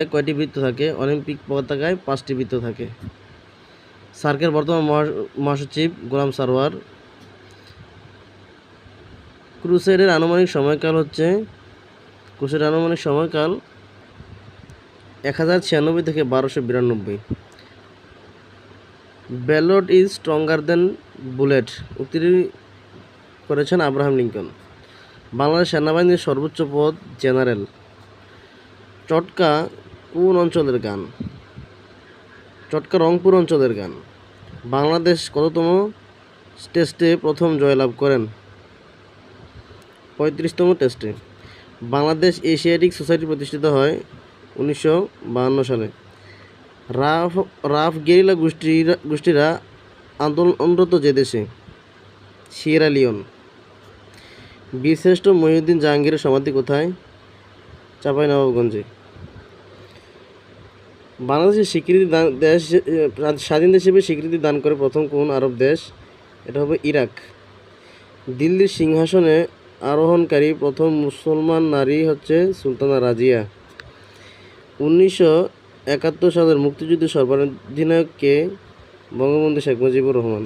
কয়টি বৃত্ত থাকে? অলিম্পিক পতাকায় 5টি বৃত্ত থাকে। সার্কের বর্তমান মহাসচিব গোলাম সারওয়ার। ক্রুসেডের আনুমানিক সময়কাল 1096 থেকে 1292। Ballot is stronger than bullet উক্তিটি করেছেন আব্রাহাম লিঙ্কন। বাংলাদেশ সেনাবাহিনীর সর্বোচ্চ পদ জেনারেল। চটকা কোন অঞ্চলের গান? চটকা রংপুর অঞ্চলের গান। বাংলাদেশ কততম টেস্টে প্রথম জয়লাভ করেন? 35তম টেস্টে। বাংলাদেশ এশিয়াটিক সোসাইটি প্রতিষ্ঠিত হয় 1952 সালে। রাফ গেরিলা গোষ্ঠীরা আন্দোলনরত যে দেশে? Sierra Leone. বীরশ্রেষ্ঠ মহিউদ্দিন জাহাঙ্গীরের সমাধি কোথায়? চাঁপাইনবাবগঞ্জে। বাংলাদেশের স্বাধীন দেশ হিসেবে স্বীকৃতি দান করে প্রথম কোন আরব দেশ? এটা হবে ইরাক। দিল্লির সিংহাসনে আরোহণকারী প্রথম মুসলমান নারী হচ্ছে সুলতানা রাজিয়া। 1971 সালের মুক্তিযুদ্ধের সর্বাধিনায়ক কে? বঙ্গবন্ধু শেখ মুজিবুর রহমান।